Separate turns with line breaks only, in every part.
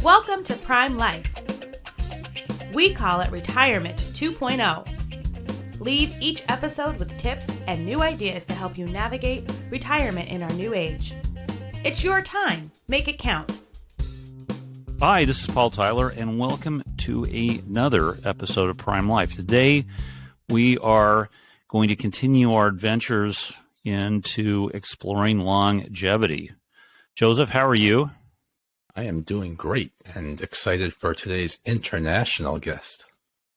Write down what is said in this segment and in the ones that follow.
Welcome to Prime Life. We call it Retirement 2.0. Leave each episode with tips and new ideas to help you navigate retirement in our new age. It's your time. Make it count.
Hi, this is Paul Tyler, and welcome to another episode of Prime Life. Today, we are going to continue our adventures into exploring longevity. Joseph, how are you?
I am doing great and excited for today's international guest.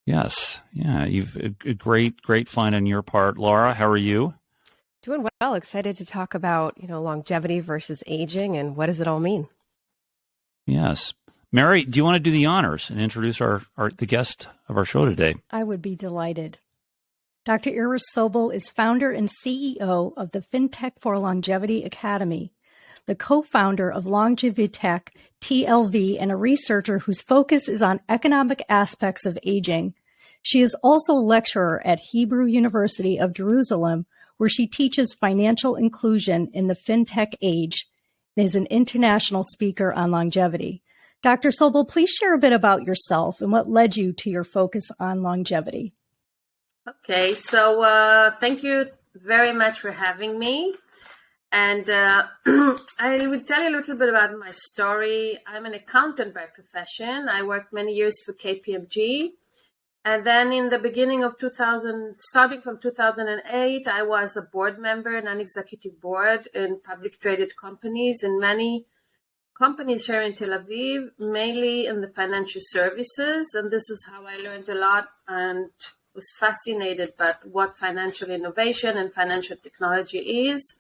Yes. Yeah, you've a great find on your part. Laura, how are you?
Doing well. Excited to talk about, longevity versus aging and what does it all mean?
Yes. Mary, do you want to do the honors and introduce the guest of our show today?
I would be delighted. Dr. Ira Sobel is founder and CEO of the Fintech for Longevity Academy, the co-founder of Longevitch, TLV, and a researcher whose focus is on economic aspects of aging. She is also a lecturer at Hebrew University of Jerusalem, where she teaches financial inclusion in the fintech age and is an international speaker on longevity. Dr. Sobel, please share a bit about yourself and what led you to your focus on longevity.
Okay, so thank you very much for having me. And I will tell you a little bit about my story. I'm an accountant by profession. I worked many years for KPMG. And then in the beginning of starting from 2008, I was a board member, non-executive board in public traded companies, and many companies here in Tel Aviv, mainly in the financial services. And this is how I learned a lot and was fascinated by what financial innovation and financial technology is.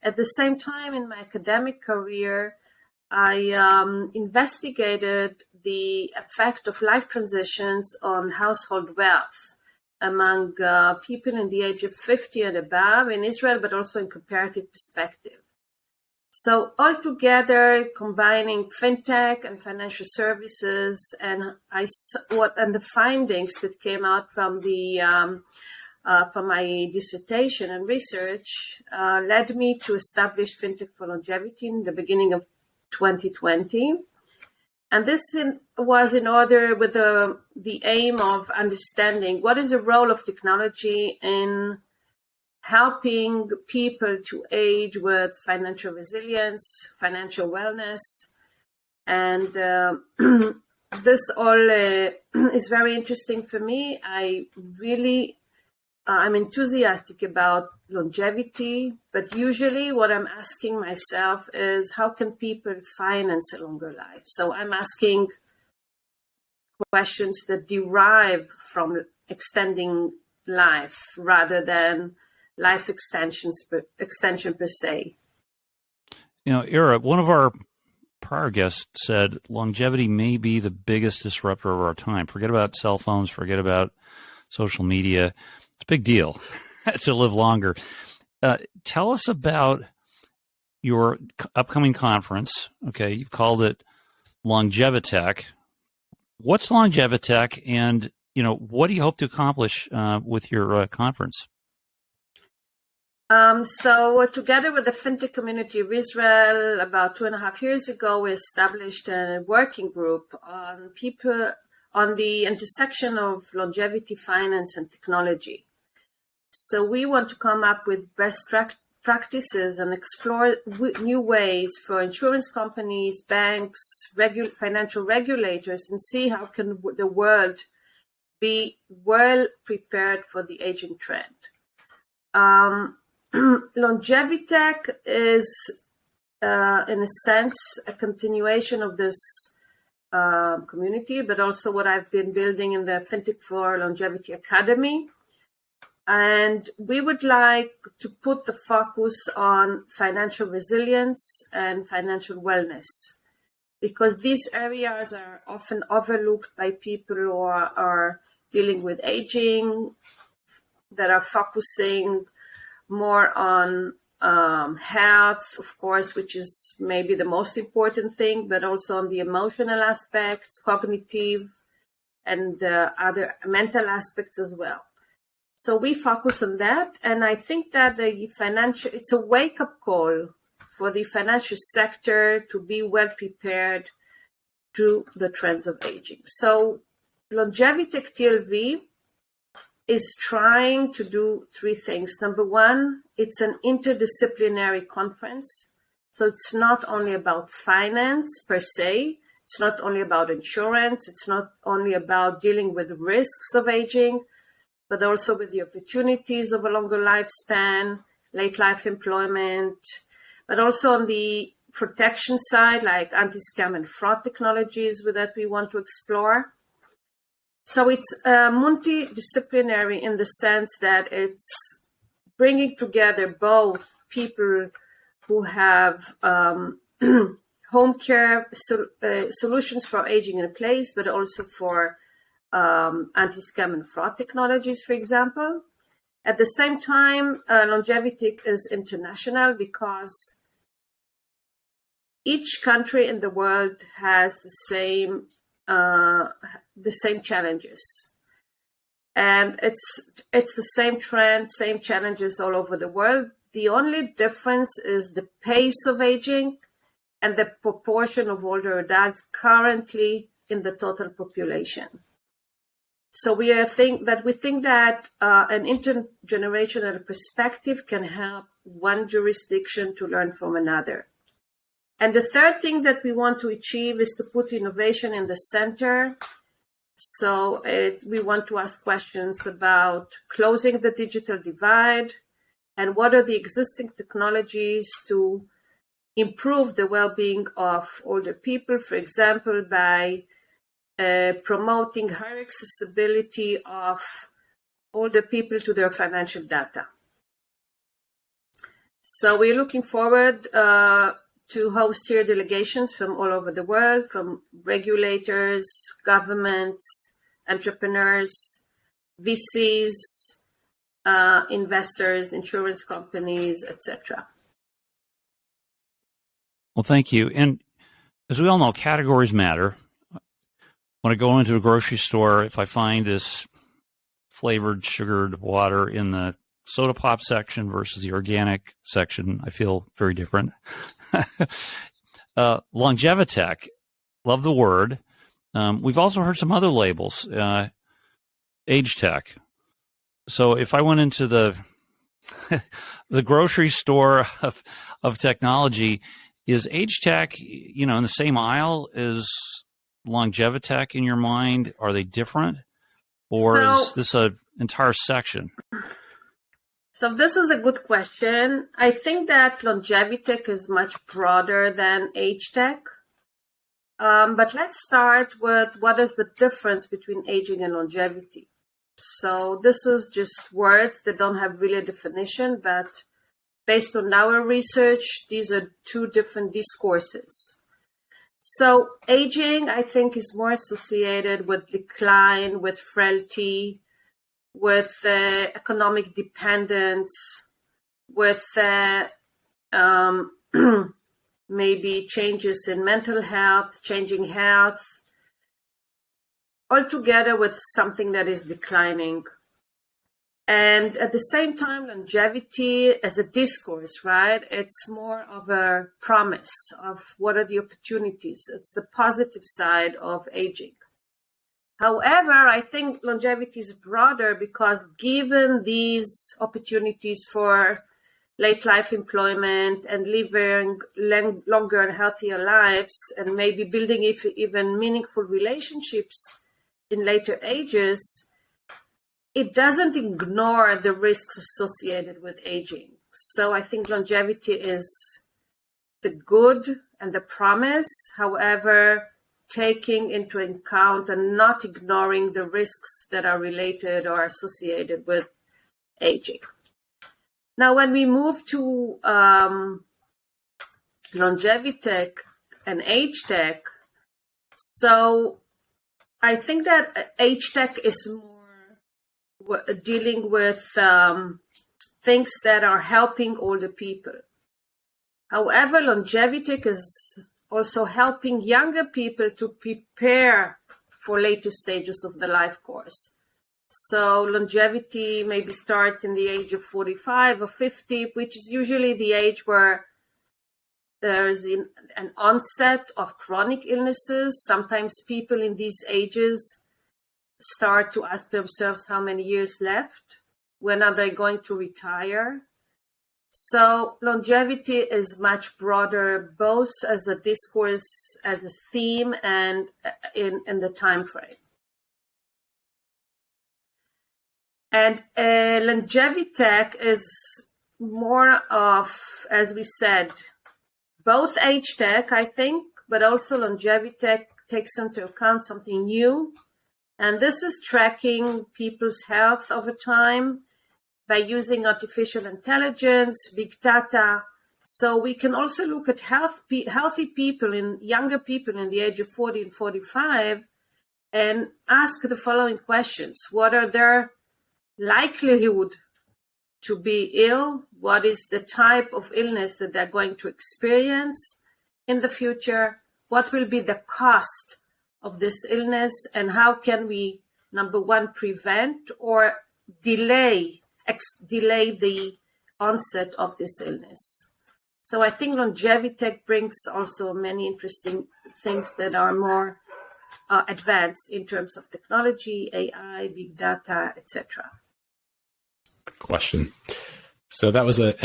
At the same time, in my academic career, I investigated the effect of life transitions on household wealth among people in the age of 50 and above in Israel, but also in comparative perspective. So altogether, combining fintech and financial services, and the findings that came out from from my dissertation and research led me to establish Fintech for Longevity in the beginning of 2020. And this was in order with the aim of understanding what is the role of technology in helping people to age with financial resilience, financial wellness. And this all is very interesting for me. I'm enthusiastic about longevity, but usually what I'm asking myself is how can people finance a longer life? So I'm asking questions that derive from extending life rather than life extension per se.
Ira, one of our prior guests said longevity may be the biggest disruptor of our time. Forget about cell phones, forget about social media. It's a big deal to live longer. Tell us about your upcoming conference. Okay, you've called it Longevitch. What's Longevitch, and what do you hope to accomplish with your conference?
So together with the fintech community of Israel, about 2.5 years ago, we established a working group on the intersection of longevity, finance, and technology. So we want to come up with best practices and explore new ways for insurance companies, banks, financial regulators, and see how can the world be well prepared for the aging trend. Longevitech is, in a sense, a continuation of this community, but also what I've been building in the Fintech for Longevity Academy. And we would like to put the focus on financial resilience and financial wellness, because these areas are often overlooked by people who are dealing with aging, that are focusing more on health, of course, which is maybe the most important thing, but also on the emotional aspects, cognitive, and other mental aspects as well. So we focus on that, and I think that it's a wake-up call for the financial sector to be well prepared to the trends of aging. So Longevitech TLV is trying to do three things. Number one, it's an interdisciplinary conference. So it's not only about finance per se, it's not only about insurance, it's not only about dealing with risks of aging, but also with the opportunities of a longer lifespan, late life employment, but also on the protection side, like anti-scam and fraud technologies that we want to explore. So it's multidisciplinary in the sense that it's bringing together both people who have home care solutions for aging in place, but also for anti-scam and fraud technologies, for example. At the same time, Longevitech is international because each country in the world has the same challenges, and it's the same trend, same challenges all over the world. The only difference is the pace of aging and the proportion of older adults currently in the total population. So we think that an intergenerational perspective can help one jurisdiction to learn from another. And the third thing that we want to achieve is to put innovation in the center. So we want to ask questions about closing the digital divide and what are the existing technologies to improve the well-being of older people, for example, by promoting higher accessibility of older people to their financial data. So we're looking forward to host here delegations from all over the world, from regulators, governments, entrepreneurs, VCs, investors, insurance companies, etc.
Well, thank you. And as we all know, categories matter. When I go into a grocery store, if I find this flavored sugared water in the soda pop section versus the organic section, I feel very different. Longevitech, love the word. We've also heard some other labels, age tech. So if I went into the the grocery store of technology, is age tech, in the same aisle as Longevitech in your mind? Are they different, or is this an entire section?
So this is a good question. I think that Longevitech is much broader than age tech. But let's start with what is the difference between aging and longevity. So this is just words that don't have really a definition, but based on our research, these are two different discourses. So aging, I think, is more associated with decline, with frailty, with economic dependence, with maybe changes in mental health, changing health, altogether with something that is declining. And at the same time, longevity as a discourse, right? It's more of a promise of what are the opportunities. It's the positive side of aging. However, I think longevity is broader because given these opportunities for late life employment and living longer and healthier lives, and maybe building even meaningful relationships in later ages, it doesn't ignore the risks associated with aging. So I think longevity is the good and the promise, however, taking into account and not ignoring the risks that are related or associated with aging. Now, when we move to Longevitech and age tech, so I think that age tech is more dealing with things that are helping older people. However, Longevitech is also helping younger people to prepare for later stages of the life course. So longevity maybe starts in the age of 45 or 50, which is usually the age where There's an onset of chronic illnesses. Sometimes people in these ages start to ask themselves how many years left, when are they going to retire. So longevity is much broader, both as a discourse, as a theme, and in the time frame. And Longevitech is more of, as we said, both age tech, I think, but also Longevitech takes into account something new. And this is tracking people's health over time by using artificial intelligence, big data. So we can also look at healthy people, younger people in the age of 40 and 45, and ask the following questions. What are their likelihood to be ill? What is the type of illness that they're going to experience in the future? What will be the cost of this illness? And how can we, number one, prevent or delay the onset of this illness? So I think Longevitech brings also many interesting things that are more advanced in terms of technology, AI, big data, etc.
Question. So that was the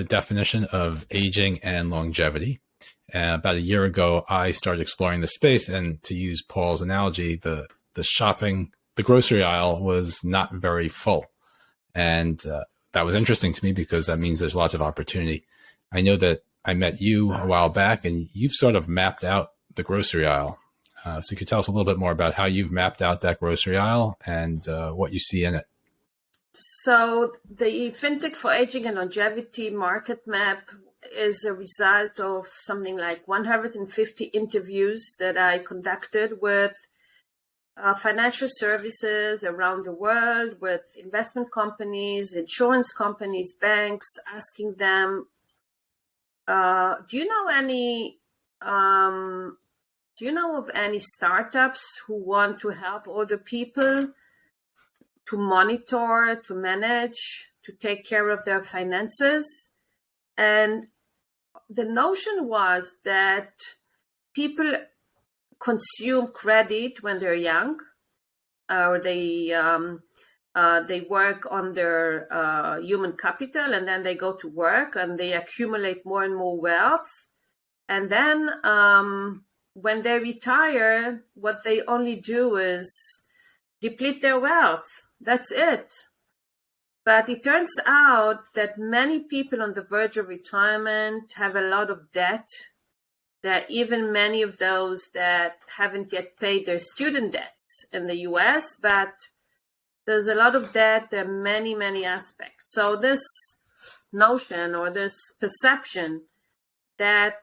definition of aging and longevity. About a year ago, I started exploring the space, and to use Paul's analogy, the grocery aisle was not very full. And that was interesting to me because that means there's lots of opportunity. I know that I met you a while back, and you've sort of mapped out the grocery aisle. So you could tell us a little bit more about how you've mapped out that grocery aisle and what you see in it.
So the Fintech for Aging and Longevity market map is a result of something like 150 interviews that I conducted with financial services around the world, with investment companies, insurance companies, banks, asking them, do you know of any startups who want to help older people to monitor, to manage, to take care of their finances? And the notion was that people consume credit when they're young, or they work on their human capital, and then they go to work and they accumulate more and more wealth. And then when they retire, what they only do is deplete their wealth. That's it. But it turns out that many people on the verge of retirement have a lot of debt. There are even many of those that haven't yet paid their student debts in the US, but there's a lot of debt. There are many, many aspects. So this notion or this perception that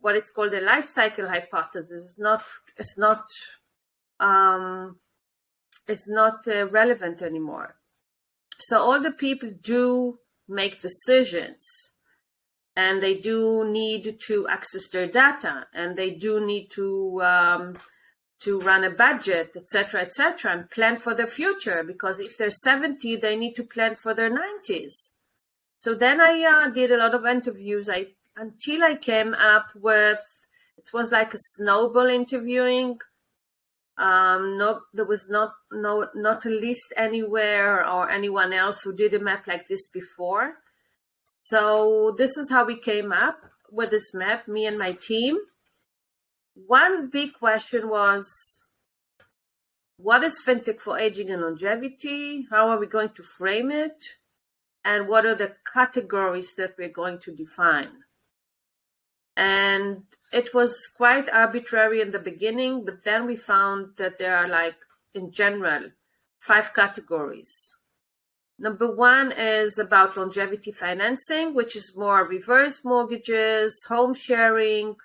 what is called the life cycle hypothesis is not relevant anymore. So all the people do make decisions, and they do need to access their data, and they do need to run a budget, etc., and plan for their future. Because if they're 70, they need to plan for their 90s. So then I did a lot of interviews until I came up with, it was like a snowball interviewing. There was not a list anywhere or anyone else who did a map like this before. So this is how we came up with this map, me and my team. One big question was, what is Fintech for Aging and Longevity? How are we going to frame it? And what are the categories that we're going to define? And it was quite arbitrary in the beginning, but then we found that there are, in general, 5 categories. Number 1 is about longevity financing, which is more reverse mortgages, home sharing,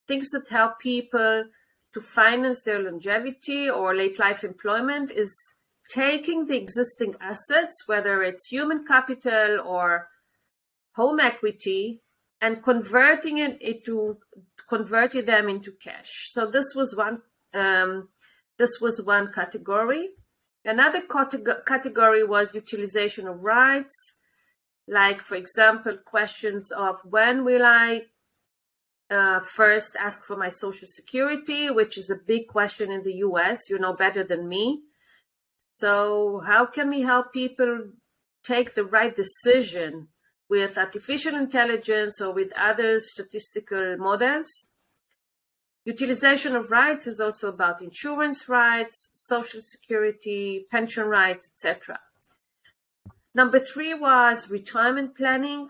things that help people to finance their longevity or late life employment, is taking the existing assets, whether it's human capital or home equity, and converting them into cash. So this was one category. Another category was utilization of rights, like, for example, questions of when will I first ask for my Social Security, which is a big question in the US. You know better than me. So how can we help people take the right decision with artificial intelligence or with other statistical models? Utilization of rights is also about insurance rights, Social Security, pension rights, etc. Number 3 was retirement planning.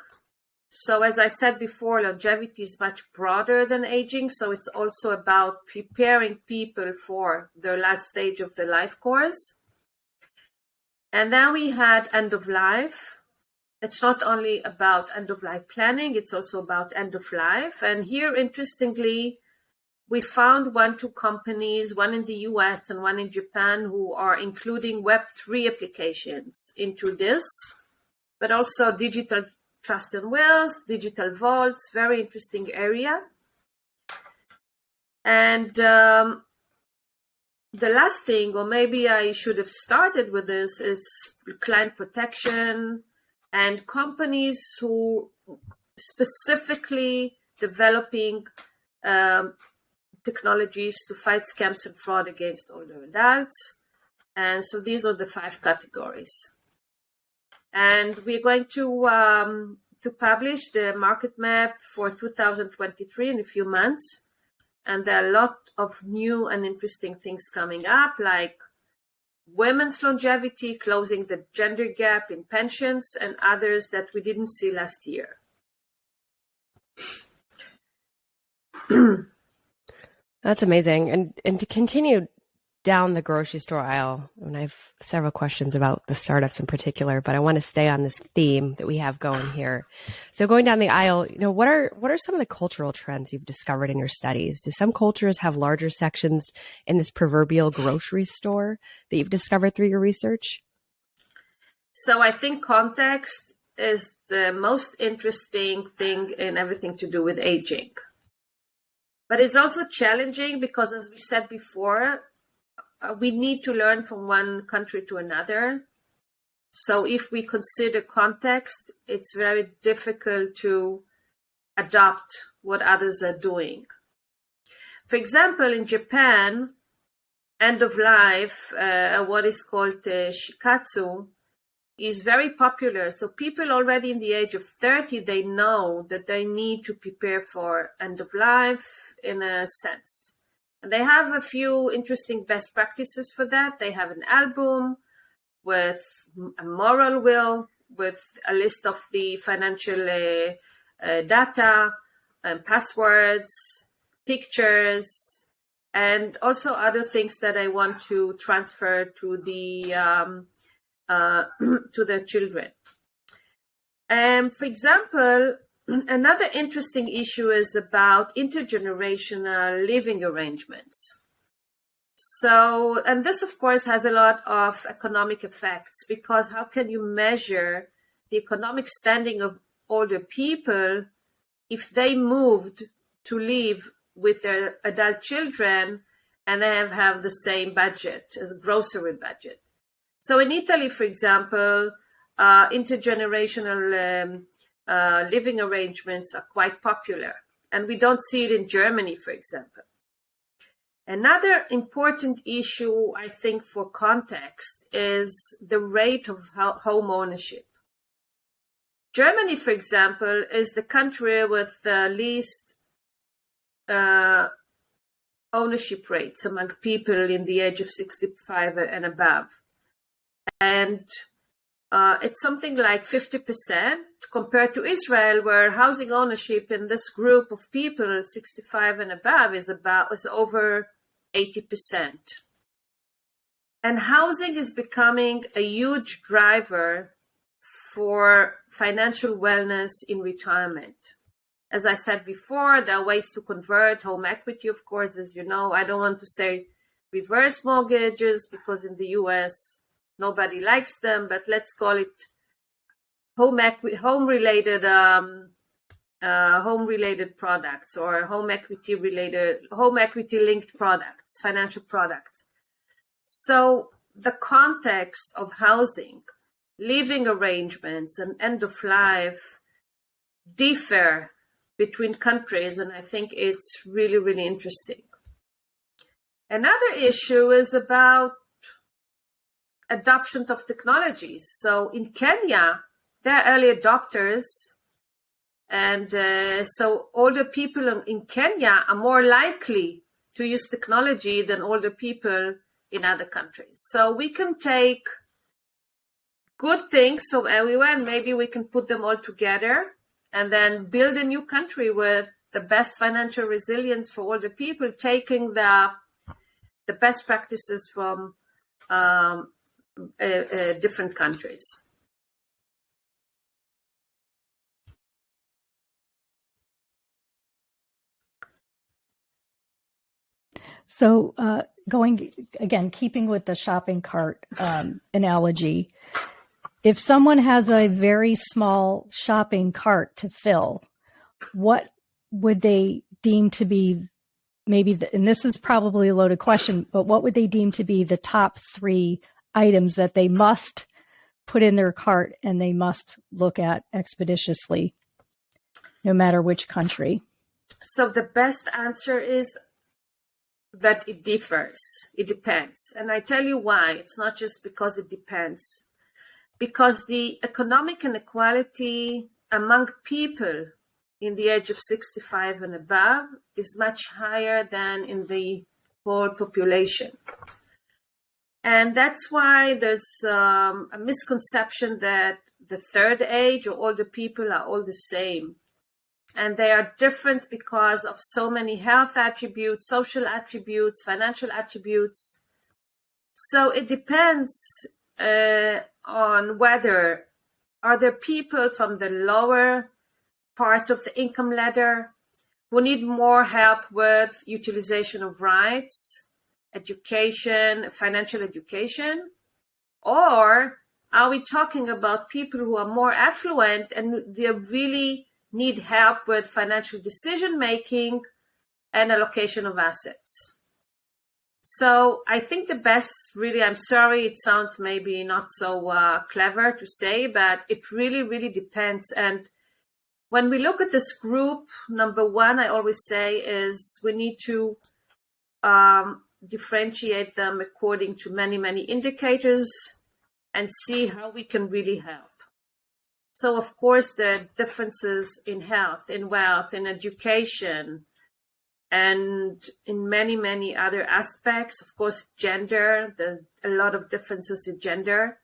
So as I said before, longevity is much broader than aging. So it's also about preparing people for their last stage of the life course. And then we had end of life. It's not only about end of life planning, it's also about end of life. And here, interestingly, we found 2 companies, one in the US and one in Japan, who are including Web3 applications into this, but also digital trust and wills, digital vaults, very interesting area. And the last thing, or maybe I should have started with this, is client protection and companies who specifically developing technologies to fight scams and fraud against older adults. And so these are the 5 categories. And we're going to publish the market map for 2023 in a few months. And there are a lot of new and interesting things coming up, like women's longevity, closing the gender gap in pensions, and others that we didn't see last year.
That's amazing. And to continue down the grocery store aisle, and I have several questions about the startups in particular, but I want to stay on this theme that we have going here. So going down the aisle, what are some of the cultural trends you've discovered in your studies? Do some cultures have larger sections in this proverbial grocery store that you've discovered through your research?
So I think context is the most interesting thing in everything to do with aging. But it's also challenging because, as we said before, we need to learn from one country to another. So if we consider context, it's very difficult to adopt what others are doing. For example, in Japan, end of life, what is called shikatsu, is very popular. So people already in the age of 30, they know that they need to prepare for end of life in a sense. And they have a few interesting best practices for that. They have an album with a moral will, with a list of the financial data, and passwords, pictures, and also other things that I want to transfer to the to their children. And for example, another interesting issue is about intergenerational living arrangements. So, and this of course has a lot of economic effects, because how can you measure the economic standing of older people if they moved to live with their adult children and they have the same budget as a grocery budget? So in Italy, for example, intergenerational living arrangements are quite popular, and we don't see it in Germany, for example. Another important issue, I think, for context is the rate of home ownership. Germany, for example, is the country with the least ownership rates among people in the age of 65 and above. And it's something like 50% compared to Israel, where housing ownership in this group of people 65 and above is over 80%. And housing is becoming a huge driver for financial wellness in retirement. As I said before, there are ways to convert home equity, of course, as you know. I don't want to say reverse mortgages, because in the US, nobody likes them, but let's call it home related products, or home equity linked products, financial products. So the context of housing, living arrangements, and end of life differ between countries, and I think it's really, really interesting. Another issue is about adoption of technologies. So in Kenya, there are early adopters, and so older people in Kenya are more likely to use technology than older people in other countries. So we can take good things from everywhere, and maybe we can put them all together and then build a new country with the best financial resilience for older people, taking the best practices from different countries.
So going again, keeping with the shopping cart analogy, if someone has a very small shopping cart to fill, what would they deem to be and this is probably a loaded question, but what would they deem to be the top 3 items that they must put in their cart and they must look at expeditiously, no matter which country?
So the best answer is that it differs. It depends. And I tell you why. It's not just because it depends. Because the economic inequality among people in the age of 65 and above is much higher than in the whole population. And that's why there's a misconception that the third age or older people are all the same. And they are different because of so many health attributes, social attributes, financial attributes. So it depends on whether are there people from the lower part of the income ladder who need more help with utilization of rights, education, financial education, or are we talking about people who are more affluent and they really need help with financial decision making and allocation of assets? So I think the best, really, I'm sorry, it sounds maybe not so clever to say, but it really, really depends. And when we look at this group, number one, I always say is we need to differentiate them according to many, many indicators and see how we can really help. So, of course, the differences in health, in wealth, in education, and in many, many other aspects. Of course, gender, a lot of differences in gender.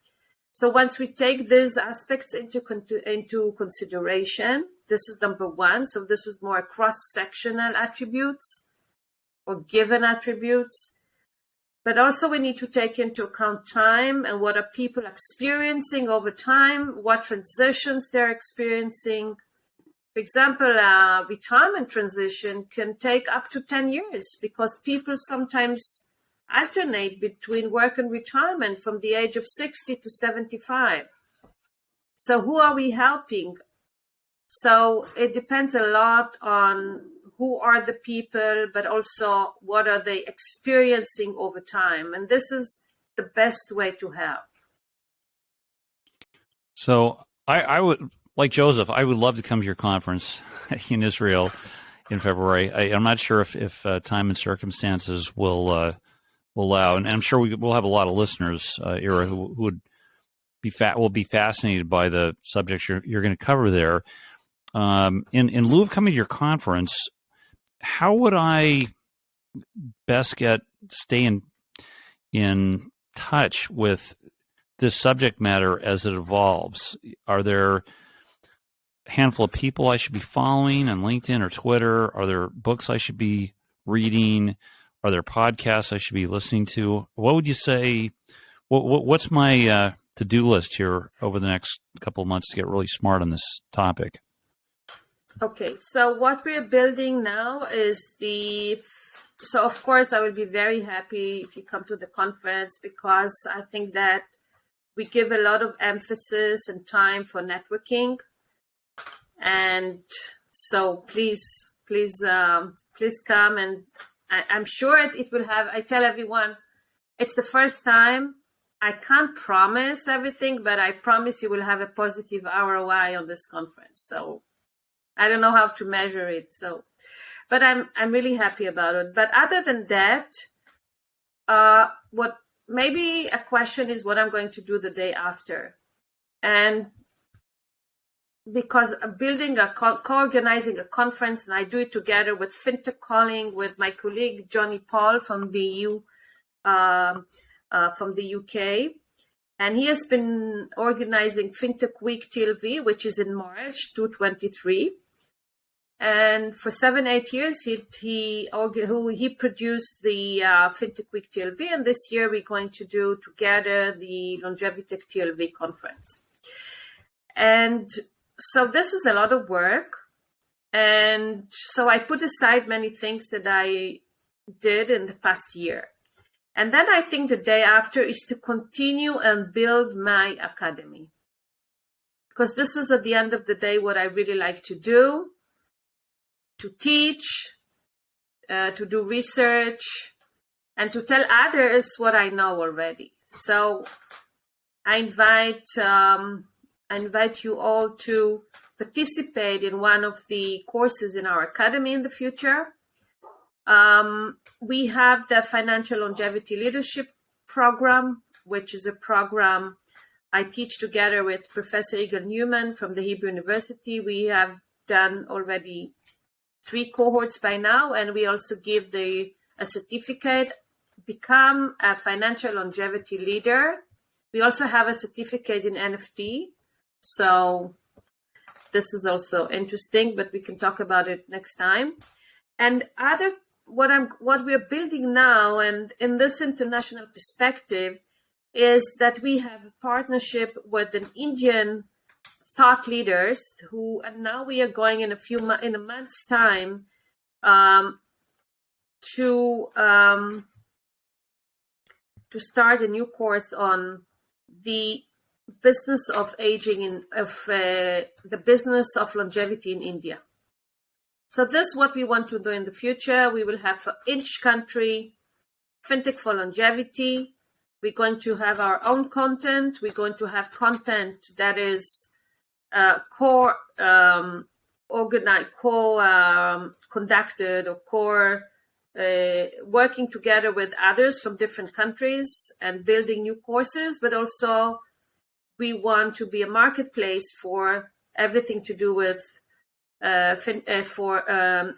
So once we take these aspects into consideration, this is number one. So this is more cross-sectional attributes or given attributes. But also we need to take into account time and what are people experiencing over time, what transitions they're experiencing. For example, a retirement transition can take up to 10 years because people sometimes alternate between work and retirement from the age of 60 to 75. So who are we helping? So it depends a lot on who are the people, but also what are they experiencing over time. And this is the best way to help.
So I would, like Joseph, I would love to come to your conference in Israel in February. I'm not sure if time and circumstances will allow, and I'm sure we'll have a lot of listeners, Ira, who would will be fascinated by the subjects you're going to cover there. In lieu of coming to your conference, how would I best stay in touch with this subject matter as it evolves? Are there a handful of people I should be following on LinkedIn or Twitter? Are there books I should be reading? Are there podcasts I should be listening to? What would you say? What's my to-do list here over the next couple of months to get really smart on this topic?
Okay, so what we're building now is so of course I will be very happy if you come to the conference because I think that we give a lot of emphasis and time for networking. And so please come, and I'm sure it will have, I tell everyone, it's the first time. I can't promise everything, but I promise you will have a positive ROI on this conference. So I don't know how to measure it. So, but I'm really happy about it. But other than that, what maybe a question is what I'm going to do the day after. And because building co-organizing a conference, and I do it together with Fintech Calling with my colleague Johnny Paul from the UK, and he has been organizing Fintech Week TLV, which is in March 2023. And for 7-8 years, he produced the Fintech Week TLV, and this year we're going to do together the Longevitech TLV conference. And so this is a lot of work. And so I put aside many things that I did in the past year. And then I think the day after is to continue and build my academy. Because this is at the end of the day what I really like to do, to teach, to do research, and to tell others what I know already. So I invite you all to participate in one of the courses in our academy in the future. We have the Financial Longevity Leadership Program, which is a program I teach together with Professor Yigal Newman from the Hebrew University. We have done already 3 cohorts by now, and we also give a certificate, become a financial longevity leader. We also have a certificate in NFT. So this is also interesting, but we can talk about it next time. And what we're building now, and in this international perspective, is that we have a partnership with an Indian thought leaders and now we are going in a month's time to start a new course on the business of aging the business of longevity in India. So this is what we want to do in the future. We will have for each country Fintech for Longevity. We're going to have our own content. We're going to have content that is conducted or working together with others from different countries and building new courses, but also we want to be a marketplace for everything to do with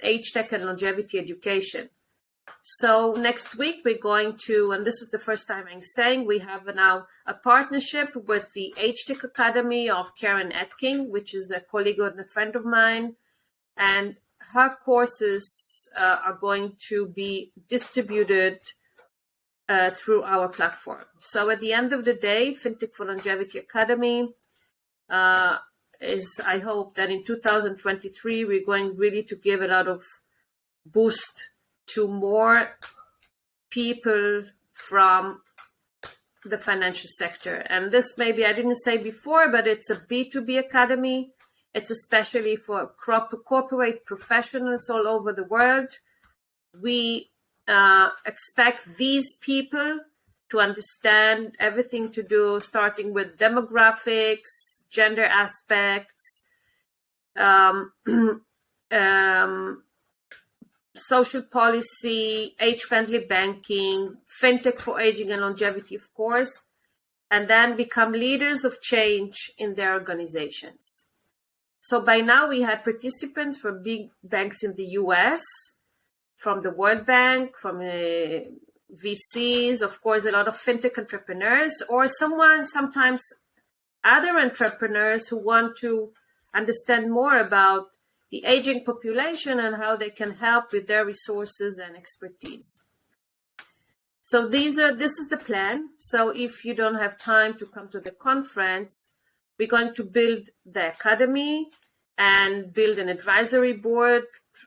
age tech and longevity education. So next week we're going to, and this is the first time I'm saying, we have now a partnership with the Age Tech Academy of Karen Atking, which is a colleague and a friend of mine, and her courses are going to be distributed through our platform. So at the end of the day, Fintech for Longevity Academy I hope that in 2023 we're going really to give a lot of boost to more people from the financial sector. And this maybe I didn't say before, but it's a B2B academy. It's especially for corporate professionals all over the world. We expect these people to understand everything to do, starting with demographics, gender aspects, social policy, age-friendly banking, fintech for aging and longevity, of course, and then become leaders of change in their organizations. So by now we had participants from big banks in the US, from the World Bank, from VCs, of course, a lot of fintech entrepreneurs, or sometimes other entrepreneurs who want to understand more about the aging population and how they can help with their resources and expertise. So this is the plan. So if you don't have time to come to the conference, we're going to build the academy and build an advisory board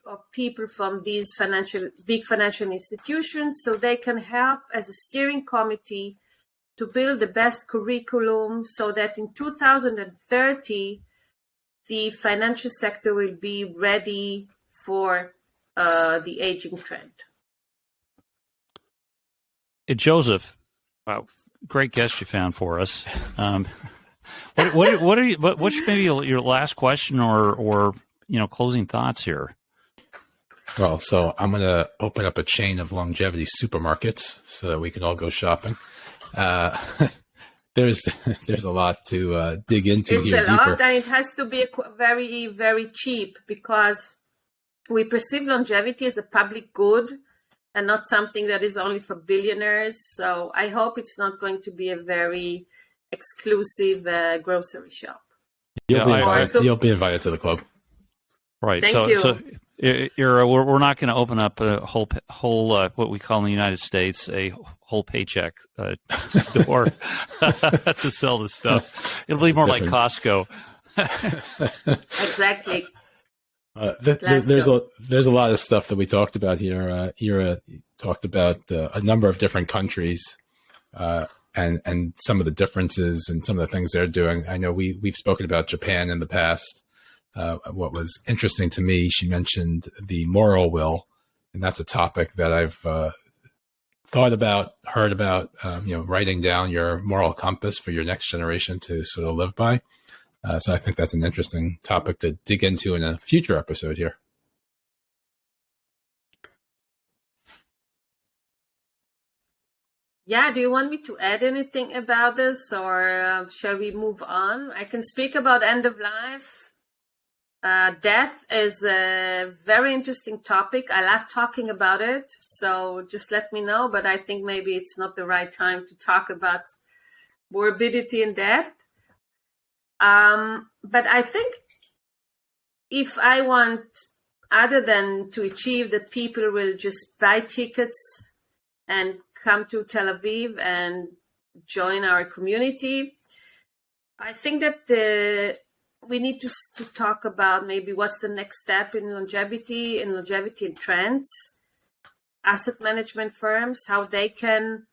of people from these big financial institutions so they can help as a steering committee to build the best curriculum so that in 2030, the financial sector will be ready for the aging trend.
Hey, Joseph, wow, great guest you found for us. What's maybe your last question or closing thoughts here.
Well, so I'm going to open up a chain of longevity supermarkets so that we can all go shopping. There's a lot to dig into
it's
here.
It's a
deeper.
lot, and it has to be very, very cheap, because we perceive longevity as a public good and not something that is only for billionaires. So I hope it's not going to be a very exclusive grocery shop.
You'll be invited to the club.
Right.
Thank you.
So, Ira, we're not going to open up a whole what we call in the United States a whole paycheck store to sell this stuff. It'll be more like Costco.
Exactly.
There's a lot of stuff that we talked about here. Ira talked about a number of different countries and some of the differences and some of the things they're doing. I know we've spoken about Japan in the past. What was interesting to me, she mentioned the moral will, and that's a topic that I've thought about, heard about, writing down your moral compass for your next generation to sort of live by. So I think that's an interesting topic to dig into in a future episode here.
Yeah, do you want me to add anything about this, or shall we move on? I can speak about end of life. Death is a very interesting topic. I love talking about it, so just let me know, but I think maybe it's not the right time to talk about morbidity and death. But I think if I want, other than to achieve that people will just buy tickets and come to Tel Aviv and join our community, I think that we need to talk about maybe what's the next step in longevity and trends, asset management firms, how they can,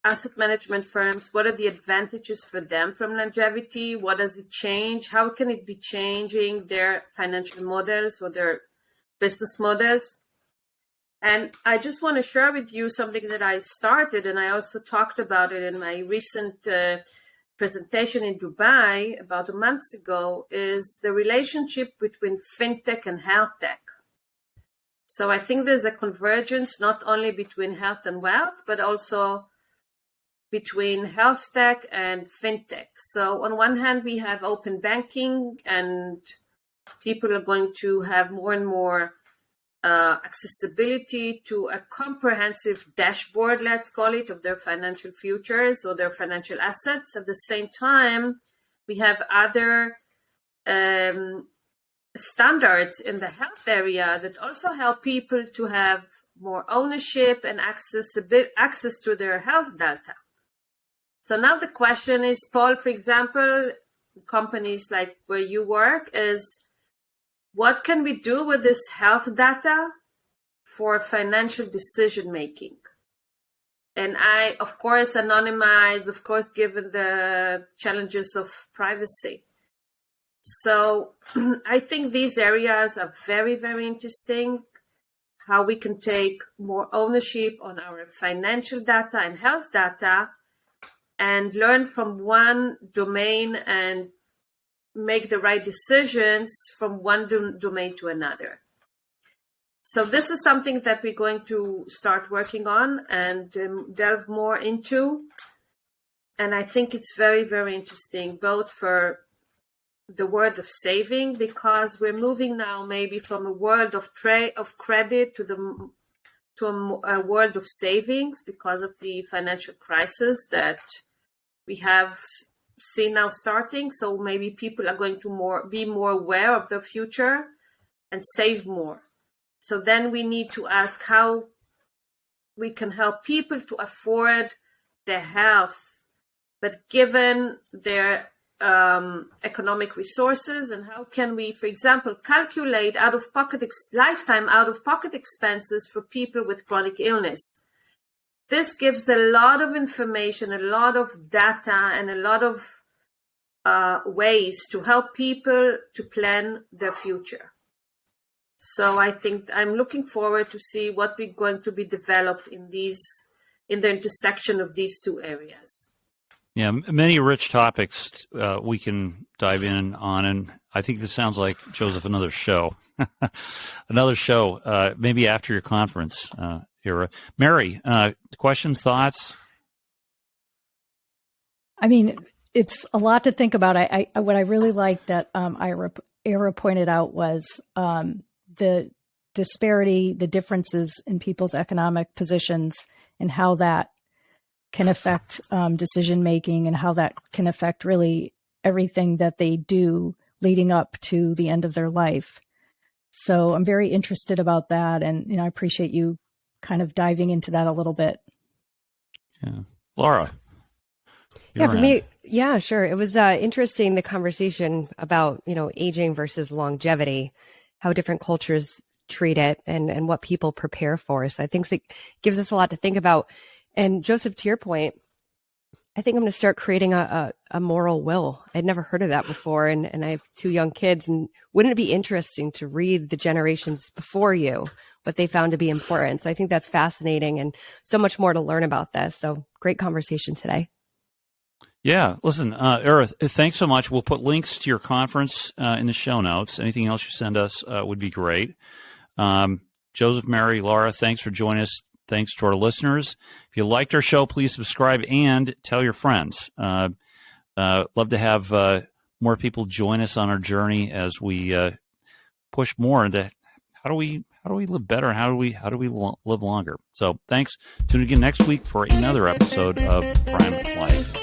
asset management firms, what are the advantages for them from longevity? What does it change? How can it be changing their financial models or their business models? And I just want to share with you something that I started, and I also talked about it in my recent presentation in Dubai about a month ago, is the relationship between fintech and health tech. So I think there's a convergence not only between health and wealth, but also between health tech and fintech. So on one hand, we have open banking, and people are going to have more and more accessibility to a comprehensive dashboard, let's call it, of their financial futures or their financial assets. At the same time, we have other standards in the health area that also help people to have more ownership and access to their health data. So now the question is, Paul, for example, companies like where you work, is what can we do with this health data for financial decision making? And I, of course, anonymized, of course, given the challenges of privacy. So I think these areas are very, very interesting. How we can take more ownership on our financial data and health data and learn from one domain and make the right decisions from one domain to another. So this is something that we're going to start working on and delve more into. And I think it's very, very interesting, both for the world of saving, because we're moving now maybe from a world of credit to a world of savings because of the financial crisis that we have seen now starting. So maybe people are going to be more aware of their future and save more. So then we need to ask how we can help people to afford their health, but given their economic resources, and how can we, for example, calculate lifetime out-of-pocket expenses for people with chronic illness. This gives a lot of information, a lot of data, and a lot of ways to help people to plan their future. So I think I'm looking forward to see what we're going to be developed in the intersection of these two areas.
Yeah, many rich topics we can dive in on, and I think this sounds like, Joseph, another show. Another show, maybe after your conference, Ira. Mary, questions, thoughts?
I mean, it's a lot to think about. What I really liked that Ira pointed out was the disparity, the differences in people's economic positions, and how that can affect decision making, and how that can affect really everything that they do leading up to the end of their life. So I'm very interested about that, and I appreciate you kind of diving into that a little bit.
Yeah, Laura.
Yeah, for me, yeah, sure. It was interesting, the conversation about, aging versus longevity, how different cultures treat it, and what people prepare for. So I think it gives us a lot to think about. And Joseph, to your point, I think I'm going to start creating a moral will. I'd never heard of that before. And I have 2 young kids. And wouldn't it be interesting to read the generations before you, what they found to be important? So I think that's fascinating, and so much more to learn about this. So great conversation today.
Yeah, listen, Ira, thanks so much. We'll put links to your conference in the show notes. Anything else you send us would be great. Joseph, Mary, Laura, thanks for joining us. Thanks to our listeners. If you liked our show, please subscribe and tell your friends. Love to have more people join us on our journey as we push more into how do we live better, and how do we live longer. So thanks. Tune in again next week for another episode of Prime Life.